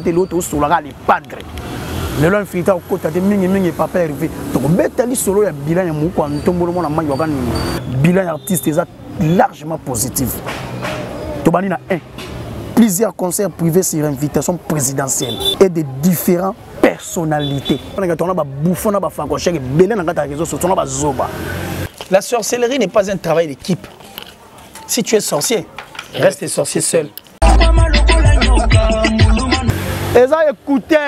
l'autre sur les padres. Le long fait au côté de mingi papa arrivé. Donc betali solo ya bilan ya muko ntombolo mona mangi wakani bilan artiste est largement positif. Tobani na 1 plusieurs concerts privés sur invitation présidentielle et de différentes personnalités. La sorcellerie n'est pas un travail d'équipe. Si tu es sorcier, reste sorcier seul. Et ça, écoutez,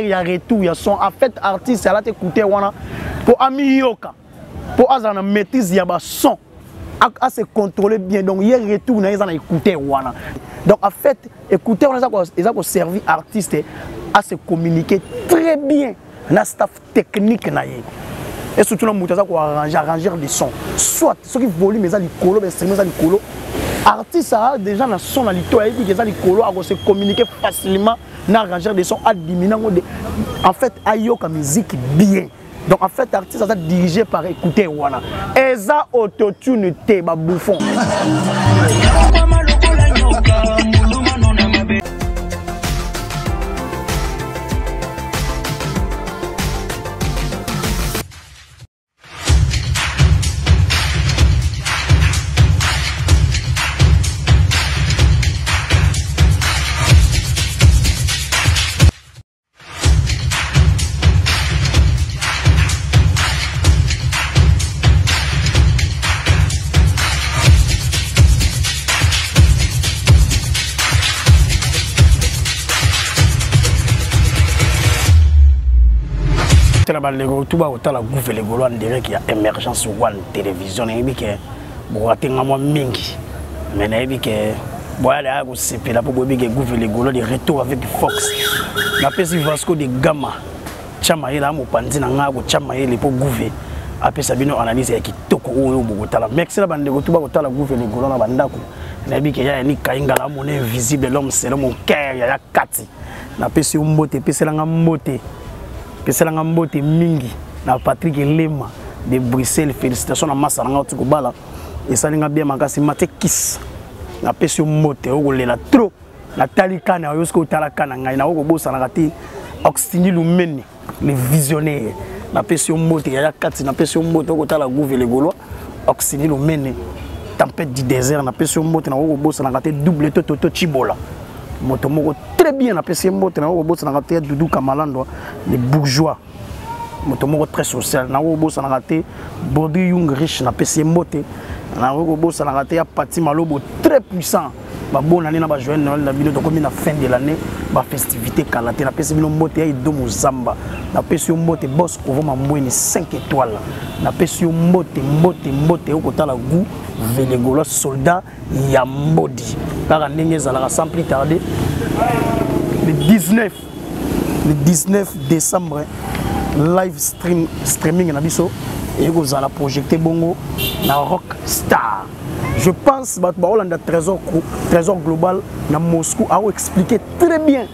il y a retour, il y a son. En fait, artiste, elle a écouté pour ami yoka, pour avoir une maîtrise, il y a son. À se contrôler bien, donc il y a retour, il y a écouté. Donc en fait, écouter, ils ont servi artiste à se communiquer très bien dans le staff technique. Et surtout, nous avons arranger des sons. Soit ceux qui volent, mais ils ont des colos, mais artiste a déjà dans son alito et dit que les colos à se communiquer facilement dans arranger des sons à diminuer en fait ayo comme musique bien. Donc en fait artiste a dirigé par écouter wana. Eza autotune te ba bouffon. Tout va autant la bouffe les gaulois en direct qu'il y a émergence sur One Télévision et que bon attends mingi mais n'est que voilà c'est là pour que bouffe les gaulois de retour avec Fox na pesi Vasco de Gama chama ila mo pandi na ngako chama ile pour bouffer après ça bino analyse ya kitoko oyo bokotala merci la bande tout va autant la bouffe les gaulois na bandako na bi que ya ni kainga la mon invisible l'homme c'est mon cœur ya kati na pesi mbote pesi la mbote c'est la mbote mingi na Patrick Lema de Bruxelles. Félicitations à Massa na ngatu bala et ça linga bien makasi mate kiss na pesi mbote o lela trop na talika na yosko talaka na ngai na ko bosa na kati Oxtini Lumeni le visionnaire na pesi mbote ya kati na pesi mbote ko tala gouver les Gaulois Oxtini Lumeni tempête du désert na pesi mbote na ko bosa na kati double toto chibola moto moko très bien na pesi mbote na ko bosa na kati Doudou Kamalando les bourgeois moto moko très social na ko bosa na kati Body Young riche na pesi mbote na ko bosa na kati ya Pati Malobo très puissant ba bona ni na ba joindre Noël na bino to comme na fin de l'année ba festivité kalaté na pesi bino mbote ya Idomo Zamba na pesi mbote boss ovoma mbweni 5 étoiles na pesi mbote o kotala goût les Gaulois soldats ya mbodi kaka ndenge ezalaka sans plus tarder le 19 décembre live streaming na biso et vous allez projeter bongo na Rock Star. Je pense que Baolanda Trésor Global na Moscou a expliqué très bien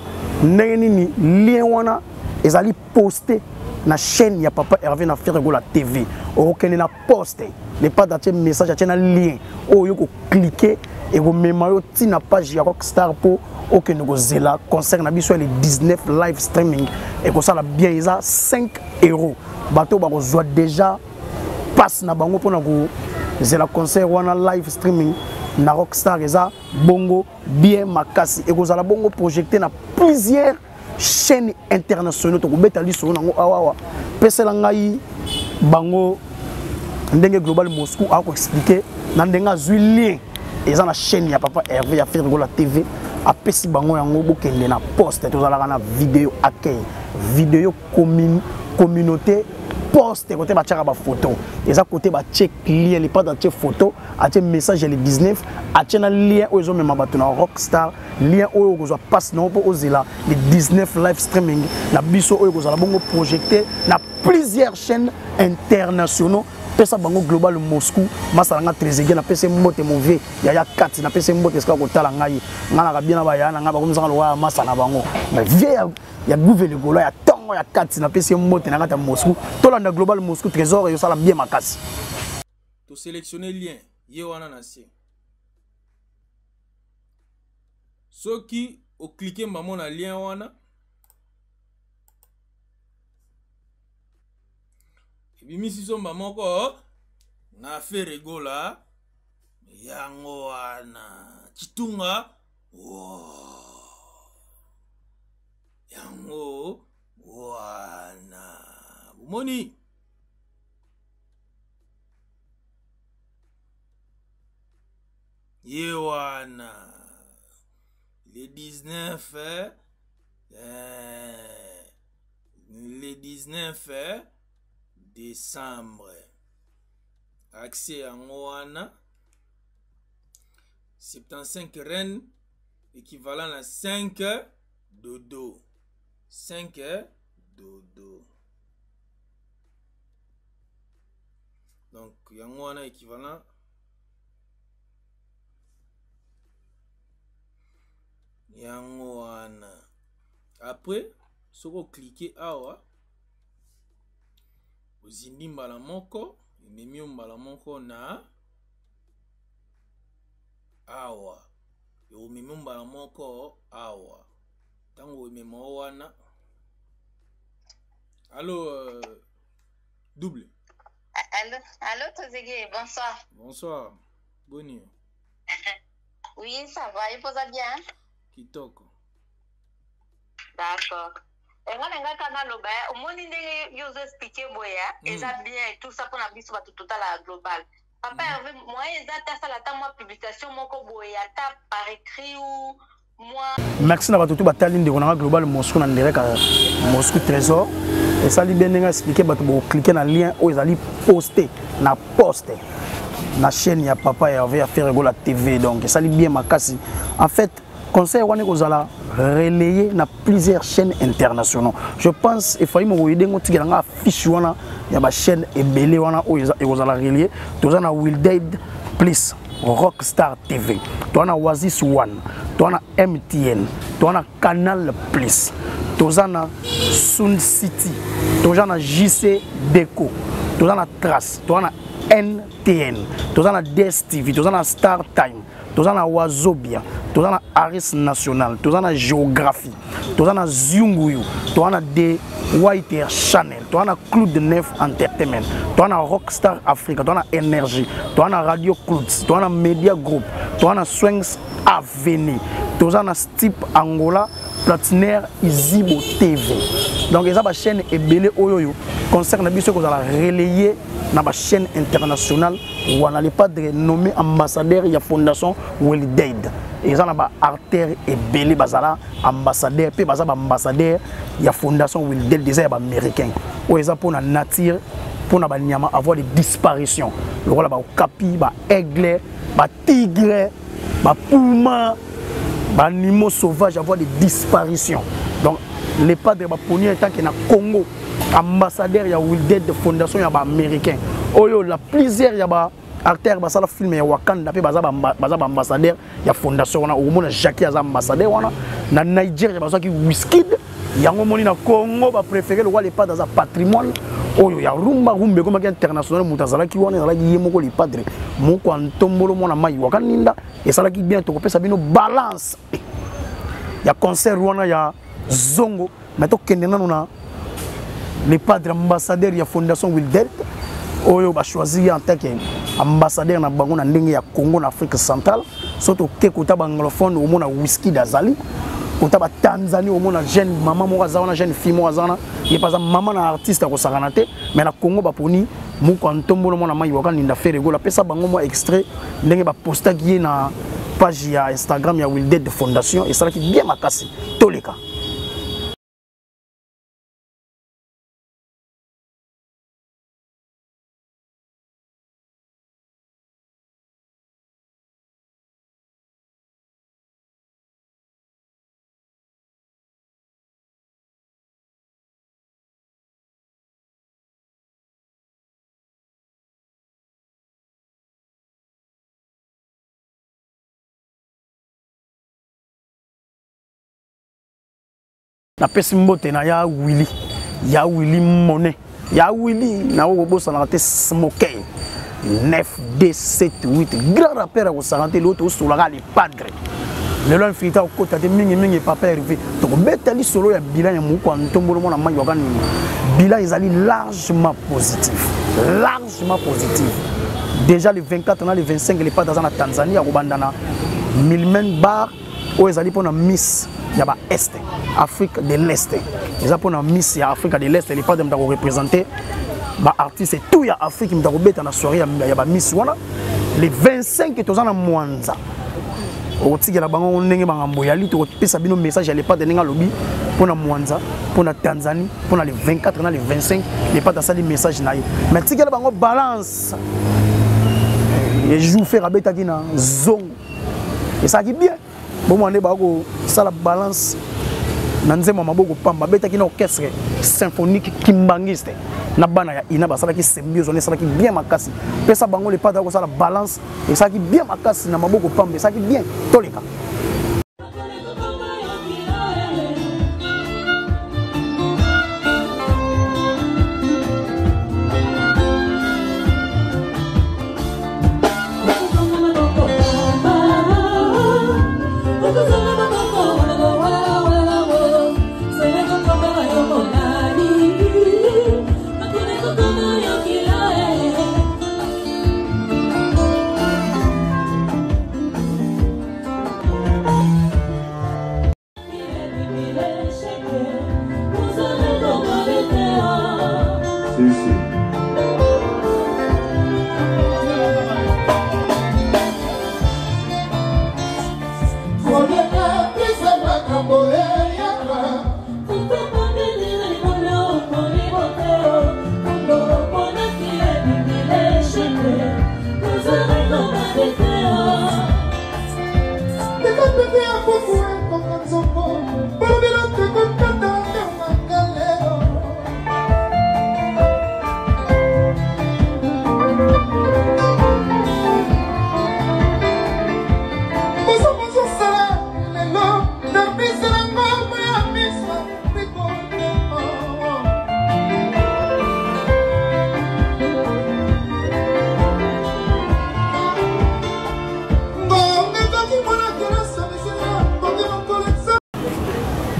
nini lien wana ezali posté na chaîne ya Papa Hervé na Ferregola TV. Okene na poste ne pas d'acheter message acheter na lien o yoko cliquer et vous mémoire ti na page ya Rockstar pour okene go zela concert na biso le 19 live streaming et ko ça la bien isa 5 €. Bato ba ko zo déjà passe na bango pona ko zela concert wana live streaming na Rockstar eza bongo bien makasi et ko za la bongo projeté na plusieurs chaînes internationales to ko betali solo nango awawa pesela ngai bango ndenge global Moscou a expliqué na ndenga lien eza na chaîne ya Papa Hervé ya Ferregola TV apesi bango yango bokende na poste tozalaka na vidéo accueil vidéo communauté poste côté ba tchaka ba photo eza côté ba check lien les pas d'acheter photo acheter message le 19 acheter na lien ozo mema bato na Rockstar lien oyo kozwa passe na po ozela le 19 live streaming na biso oyo kozala bongo projeté na plusieurs chaînes internationaux pesa bango global Moscou masalanga trezege na pesa mbote move ya kati na pesa mbote ska kotala ngai ngana ka bien ba yana ngaba komzanga lowa masala bango mais vie ya gouvernement golo ya tongo ya kati na pesa mbote na ngata Moscou tolanda global Moscou trésor yo sala bien makasi to sélectionner lien ye wana na sie soki au cliquer maman na lien wana. Et puis si son maman ko na fait rigola yango wana chitunga yango wana moni yewana le 19 décembre accès à Moana 75 rennes équivalent à 5 dodo 5 dodo donc Moana équivalent Moana après si vous cliquez awa ozindi mbala moko ememi mbala moko na awa omemi mbala moko awa tango emema wana allo double allô Tozege, bonsoir boni oui ça va il pose bien kitoko d'accord nga kana loba omoni ndenge yo expliquer boya eza bien tout ça pour na biso ba total global papa Hervé moi eza ta sala ta moi publication moko boya ta par écrit ou moi merci na ba tout batali ndeko na global Moscou na direct Moscou Trésor et ça li bien nga expliquer ba to cliquer na lien o ezali poster na poster na chaîne ya papa Hervé à faire rigola TV donc ça li bien makasi en fait conseil wana kozala relayé na plusieurs chaînes internationaux. Je pense il faut aider ngoti nga affiche wana ya ba chaîne ebele wana o kozala relayé tozana Will Dead plus Rockstar TV. Tozana Oasis One, tozana MTN, tozana Canal Plus, tozana Sun City, tozana JC Deco, tozana Trace, tozana NTN, tozana DSTV, tozana Star Time, tozana Wazobia, tozana Aris National, tozana Géographie, tozana Zunguyu, tozana de White Air Channel, tozana Cloud 9 Entertainment, tozana Rockstar Africa, tozana Energy, tozana Radio Clouds, tozana Media Group, tozana Swings Avenue, tozana Stip Angola, Platinaire Izibo TV. Donc les chaîne est belé oyoyo concerne bien ce qu'on a relayé dans la chaîne internationale où on n'allait pas de nommer ambassadeur de la fondation Will Dead. Et ça n'a artère et belé bazala ambassadeur puis bazala ambassadeur de la fondation Will Dead des américains. Où ils ont pour la nature pour na banyama avoir des disparitions. Le rôle ba okapi, ba aigle, ba tigre, ba puma, ba animaux sauvages avoir des disparitions. Donc les padres ba poni étant que na Congo ambassadeur ya Will Dead de fondation ya ba américain. Oyo la plusieurs ya ba acteur ba sala film ya Wakanda pe baza ba ambassadeur ya fondation wana omona Jackie aza ambassadeur wana na Nigeria baza ki Wizkid yango moni na Congo ba préférer le roi les padres za patrimoine oyo ya rumba rumbe comme international mutazala ki wana zala ki yemoko les padres moko antombolo mona mai wakaninda et sala ki bien to kopesa bino balance ya concert wana ya zongo mais to kendena na les padres ambassadeurs ya fondation Will Dead oyo ba choisir en tant qu'ambassadeur na bango na ndenge ya Congo na Afrique centrale surtout ke kota banglophone au mona Wizkid azali kota ba Tanzanie au mona jeune maman mo azana jeune fille mo azana ye pas maman na artiste ko sakanate mais na Congo ba poni mu ko ntombolo mona mai waka ninda faire gola pesa bango mo extrait ndenge ba posta ki na page ya Instagram ya Will Dead Fondation et ça qui bien makasi toleka. Na pesi mbote na ya Willy Monet ya Willy na wo bossa na te smoke 9D78 grand rappeur au santé l'autre sur les padres Le long filtre au côté de mingi papa arrivé. Donc betali solo ya bilan ya muko antombolo mona mangi wakani. Bilan ils allaient largement positif. Largement positif. Déjà le 24 on le 25 les pas dans la Tanzanie à Rwanda 1000 men bar où ils allaient pour la Miss ya ba est Afrique de l'Est. Ils pour la Miss ya Afrique de l'Est les pas de représenter ba artiste tout ya Afrique m'ta robeta na soirée ya ba Miss wana les 25 tozana Mwanza. Au tigre la bango ndenge bangambo ya lito pesa bino message ya les pas de ninga lobby pour na Mwanza pour la Tanzanie pour les 24 na les 25 les pas dans ça les messages na mais tigre la bango balance et joue faire abeta dina zone et ça qui bien bon moi ne ba ko ça la balance nanze mama boko pamba beta ki na orchestre symphonique kimbangiste na bana ya ina basala ki symbiose on sala ki bien makasi pesa bango le pas ko ça la balance et ça qui bien makasi na maboko pamba ça qui bien toleka.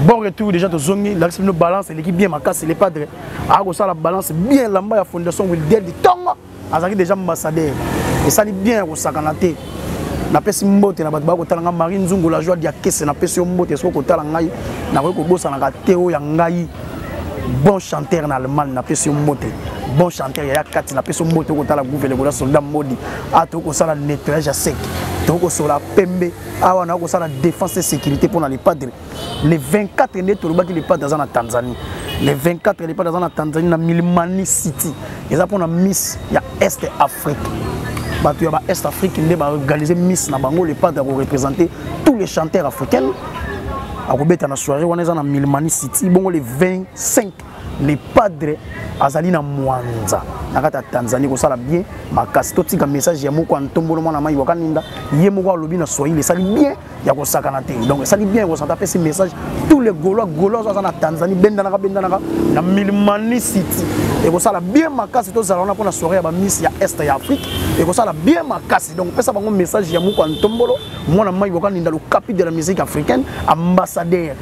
Bon retour déjà de Zongi, la balance l'équipe bien marquée, les padres. Ah ça la balance bien là-bas la fondation Wilder du Tonga. Azaki déjà ambassadeur. Et ça dit bien au Sakanate. Na pesi mbote na bato ba ko talanga Marine Nzungu la joie dia kese na pesi mbote so ko talanga ngai na ko bossa na teo ya ngai. Bon chanteur en Allemagne na pesi mbote. Bon chanteur ya kati na pesi mbote ko tala gouvernement soldat modi. A to ko sala nettoyage à sec. Donc sur la PMB, on a la défense et sécurité pour les padres. Les 24 net les padres dans la Tanzanie. Les 24 les padres dans la Tanzanie dans Milimani City. Et ça pour la Miss il y a Est Afrique. Bah tu as Est Afrique qui va organiser Miss na bango les padres pour représenter tous les chanteurs africains. À Robert na soirée on est dans Milimani City. Bon les 25 les padres azali na Mwanza nakata Tanzanie ko sala bien makasi to tika message ya moko antombolo mwana mai wakaninda ye moko alobi na Swahili sali bien ya ko sakana te donc sali bien ko santa pesi message tous les gaulois na Tanzanie benda na na Milimani City et ko sala bien makasi to zala na pona soirée ya ba Miss ya Est ya Afrique et ko sala bien makasi donc pesa bango message ya moko antombolo mwana mai wakaninda le capitaine de la musique africaine ambassadeur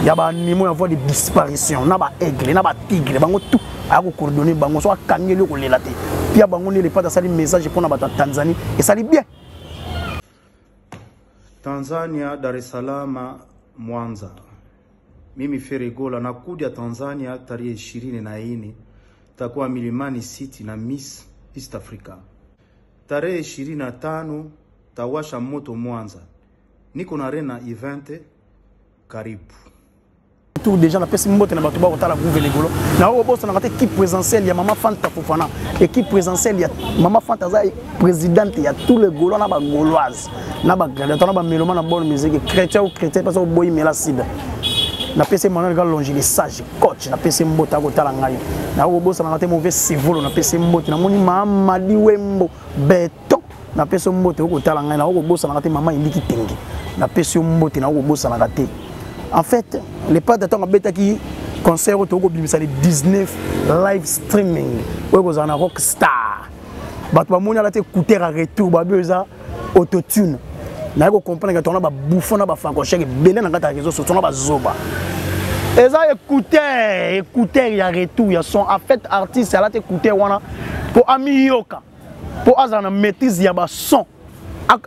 ya ba nimo ya voix de disparition na ba aigle na ba tigre bango tout a coordonné bango so akangeli ko lela te pia bango ne le pas sali message pour na ba Tanzanie et sali bien Tanzania Dar es Salaam Mwanza mimi Feregola na kuja Tanzania tarehe 24 takuwa Milimani City na Miss East Africa tarehe 25 tawasha moto Mwanza niko na rena event karibu tout déjà na pesi mbote na bato ba kotala gouvernement na o boss na kate équipe présidentielle ya Mama Fanta Fofana équipe présidentielle ya Mama Fanta za présidente ya tous les Gaulois na ba Gauloises na ba gladiateur na ba méloma na bonne musique chrétien ou chrétien parce que boy mela sida na pesi Manuel Galongi les sage coach na pesi mbote kotala ngai na o boss na kate mauvais civil na pesi mbote na moni Mamadi Wembo beton na pesi mbote kotala ngai na o boss na kate mama Iliki Tengi na pesi mbote na o boss na kate. En fait, les pas de temps à bêta qui concert au Togo bimisa les 19 live streaming. Ouais, vous en a Rockstar. Bah tu vas monter la écouter à retour, bah beza autotune. na ko comprendre que on a ba bouffon na ba fankoche belé na ngata réseau sociaux na ba zoba eza écouteur ya retour ya son en fait artiste ala te écouter wana pour amiyoka pour azana maîtrise ya ba son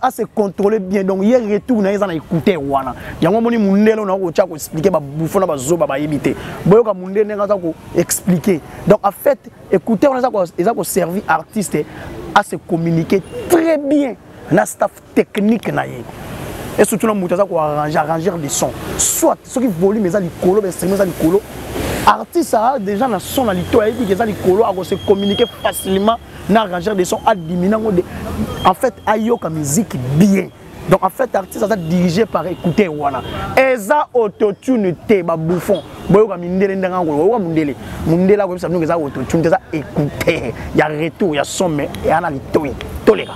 à se contrôler bien donc hier retour na ezana écouter wana yango moni mundelo na ko tshako expliquer ba bouffon na ba zoba ba yebité boyoka mundele nga ko expliquer donc en fait écouteur na ça ko servir artiste à se communiquer très bien na staff technique na ye et surtout na mutaza ko arranger des sons soit ce qui volume mais ça likolo mais instrument ça likolo artiste a déjà na son na lito et dit que ça likolo a se communiquer facilement na arranger des sons à diminuer en fait ayoka musique bien donc en fait artiste ça dirigé par écouter wana eza autotune te ba bouffon boyoka mindele ndanga ko boyoka mundela ko bisa nunga za autotune ça écouter ya retour ya son mais et ana lito toleka.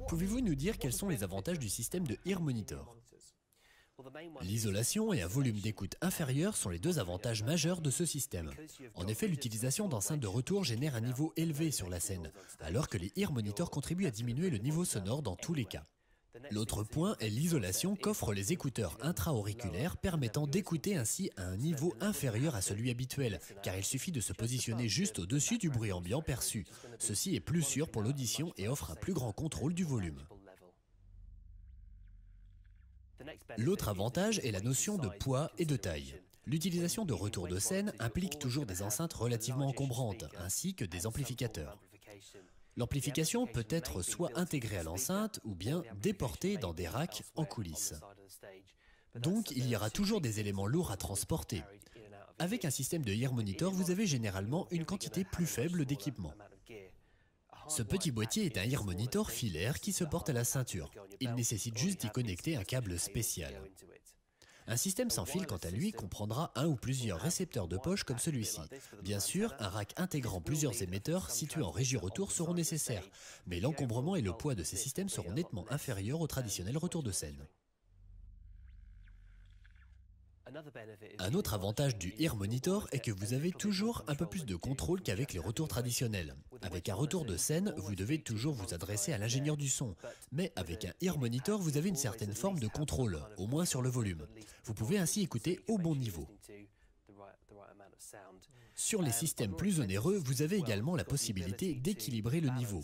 Pouvez-vous nous dire quels sont les avantages du système de Ear Monitor? L'isolation et un volume d'écoute inférieur sont les deux avantages majeurs de ce système. En effet, l'utilisation d'enceintes de retour génère un niveau élevé sur la scène, alors que les Ear Monitors contribuent à diminuer le niveau sonore dans tous les cas. L'autre point est l'isolation qu'offrent les écouteurs intra-auriculaires, permettant d'écouter ainsi à un niveau inférieur à celui habituel, car il suffit de se positionner juste au-dessus du bruit ambiant perçu. Ceci est plus sûr pour l'audition et offre un plus grand contrôle du volume. L'autre avantage est la notion de poids et de taille. L'utilisation de retour de scène implique toujours des enceintes relativement encombrantes, ainsi que des amplificateurs. L'amplification peut être soit intégrée à l'enceinte ou bien déportée dans des racks en coulisses. Donc il y aura toujours des éléments lourds à transporter. Avec un système de Ear Monitor, vous avez généralement une quantité plus faible d'équipement. Ce petit boîtier est un Ear Monitor filaire qui se porte à la ceinture. Il nécessite juste d'y connecter un câble spécial. Un système sans fil, quant à lui, comprendra un ou plusieurs récepteurs de poche comme celui-ci. Bien sûr, un rack intégrant plusieurs émetteurs situés en régie retour seront nécessaires, mais l'encombrement et le poids de ces systèmes seront nettement inférieurs au traditionnel retour de scène. Un autre avantage du Ear Monitor est que vous avez toujours un peu plus de contrôle qu'avec les retours traditionnels. Avec un retour de scène, vous devez toujours vous adresser à l'ingénieur du son. Mais avec un Ear Monitor, vous avez une certaine forme de contrôle, au moins sur le volume. Vous pouvez ainsi écouter au bon niveau. Sur les systèmes plus onéreux, vous avez également la possibilité d'équilibrer le niveau.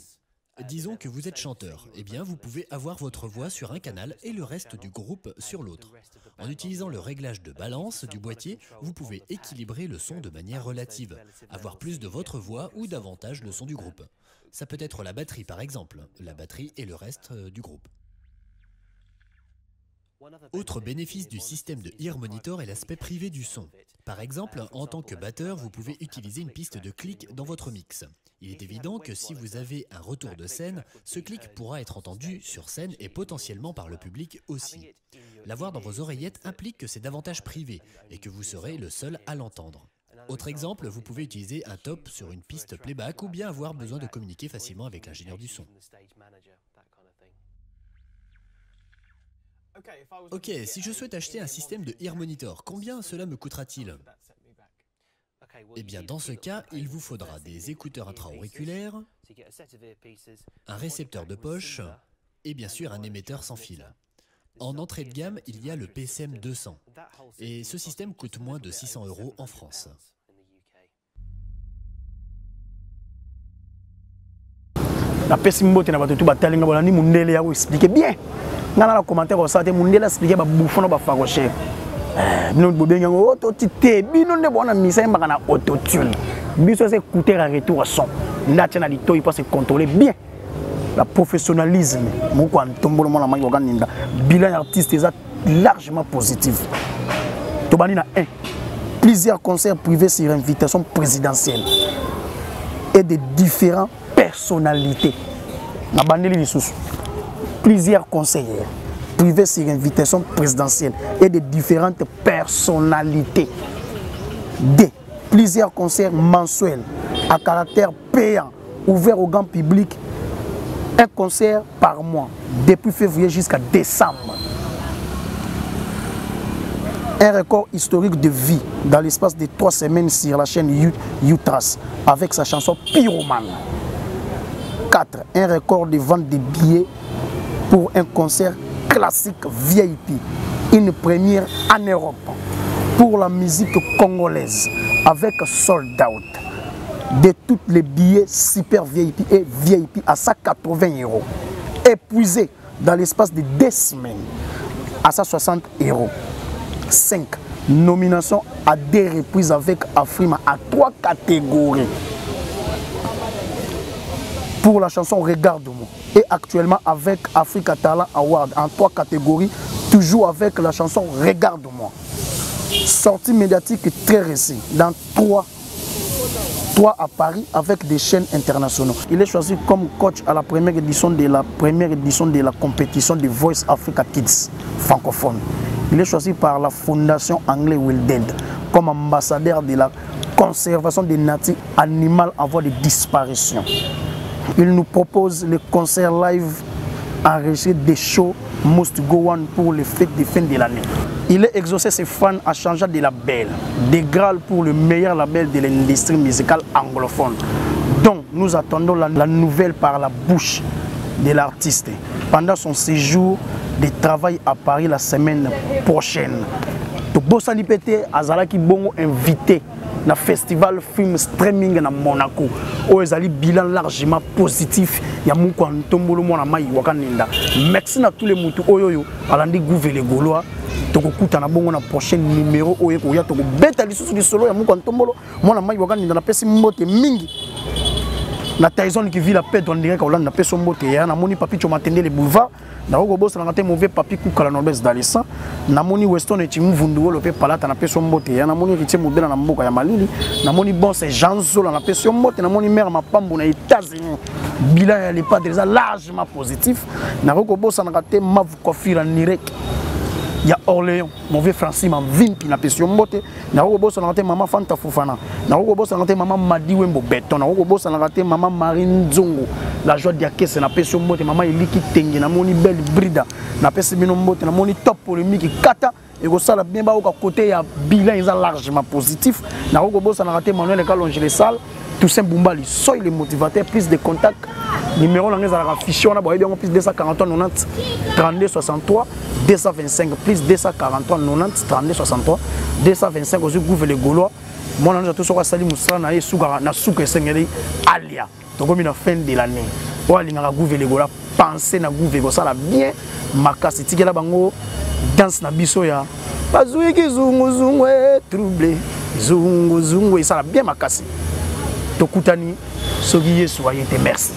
Disons que vous êtes chanteur, eh bien vous pouvez avoir votre voix sur un canal et le reste du groupe sur l'autre. En utilisant le réglage de balance du boîtier, vous pouvez équilibrer le son de manière relative, avoir plus de votre voix ou davantage le son du groupe. Ça peut être la batterie par exemple, la batterie et le reste du groupe. Autre bénéfice du système de Ear Monitor est l'aspect privé du son. Par exemple, en tant que batteur, vous pouvez utiliser une piste de clic dans votre mix. Il est évident que si vous avez un retour de scène, ce clic pourra être entendu sur scène et potentiellement par le public aussi. L'avoir dans vos oreillettes implique que c'est davantage privé et que vous serez le seul à l'entendre. Autre exemple, vous pouvez utiliser un top sur une piste playback ou bien avoir besoin de communiquer facilement avec l'ingénieur du son. Ok, si je souhaite acheter un système de Ear Monitor, combien cela me coûtera-t-il? Eh bien, dans ce cas, il vous faudra des écouteurs intra-auriculaires, un récepteur de poche et bien sûr un émetteur sans fil. En entrée de gamme, il y a le PCM 200 et ce système coûte moins de 600 € en France. La pessimbote na batutu batalinga bolani mundele ya expliquer bien. Ngana la commentaire au sate mundele expliquer ba boufono ba fagoche. Nous bobenga auto tité bino ne bona misa mbaka na autotune. Biso c'est écouter à retour son. Ndachana lito il peut se contrôler bien. La professionnalisme moko antombolo mona mangi okaninda. Bilan artiste est largement positif. Tobani na 1. Plusieurs concerts privés sur invitation présidentielle et de différents personnalités. Plusieurs conseillers privés sur invitation présidentielle et de différentes personnalités. D. Plusieurs concerts mensuels à caractère payant ouverts au grand public. Un concert par mois depuis février jusqu'à décembre. Un record historique de vie dans l'espace de 3 semaines sur la chaîne Utras avec sa chanson Pyromane. 4. Un record de vente de billets pour un concert classique VIP. Une première en Europe pour la musique congolaise avec sold out de tous les billets super VIP et VIP à 180 €. Épuisé dans l'espace de 2 semaines à 160 €. 5. Nomination à 2 reprises avec Afrima à 3 catégories pour la chanson Regarde-moi et actuellement avec Africa Talent Award en 3 catégories, toujours avec la chanson Regarde-moi. Sortie médiatique très récente dans 3 à Paris avec des chaînes internationales. Il est choisi comme coach à la première édition de la compétition de Voice Africa Kids francophone. Il est choisi par la fondation Anglais Wilded comme ambassadeur de la conservation des natures animales en voie de disparition. Il nous propose le concert live enregistré des shows Must Go On pour les fêtes de fin de l'année. Il a exaucé ses fans en changeant de label, des Graal pour le meilleur label de l'industrie musicale anglophone. Donc nous attendons la nouvelle par la bouche de l'artiste pendant son séjour de travail à Paris la semaine prochaine. Bossani Pété Azalaki Bongo invité na festival film streaming na Monaco où ils allaient bilan largement positif ya muko antombolo mona mai wakaninda. Merci na tous les mutu oyoyo alandi gouverner gaulois tokokuta na bongo na prochain numéro oyo ko ya toko beta lisusu di solo ya muko antombolo mona mai wakaninda na pesi mbote mingi na Tyson qui vit la paix dans direct Hollande na peso mbote ya na moni papi chomatende le boulevard na ko bossa na te mauvais papi kukala Norbes Dalessa na moni Weston et Mvundu le pe palata na peso mbote ya na moni Ritier Modela na mboka ya Malili na moni bon c'est Jean Zola na peso mbote na moni mère Mapambo na États-Unis bilan ya pas déjà largement positif na ko bossa na te Mav Kofira direct il y a Orléans, mauvais Francis Vimpi na peso mbote na ko bossa na te maman Fanta Fofana na ko bossa na te maman Madi Wembo Beton na ko bossa na te maman Marine Nzongo la joie d'Akese na peso mbote maman Eliki Tengi na moni Belle Brida na peso bino mbote na moni top polémique kata et ko sala bien ba au côté ya bilan ils largement positif na ko bossa na te Manuel Kalonge les salles Toussaint Boumbali soy le motivateur plus de contact numéro la ngeza la fichier on a boye bien plus 243 90 32 63 225 plus 243 90 32 63 225 aussi gouverner les Gaulois moi on a tout sur sali musala na yesuka na suka sengeli alia donc comme une fin de l'année on a linga gouverner les Gaulois penser na gouverner ça la bien makasi tikela bango danse na biso ya bazui kizungu zungu troublé zungu zungu ça la bien makasi tokutani soki Yesu ayete merci.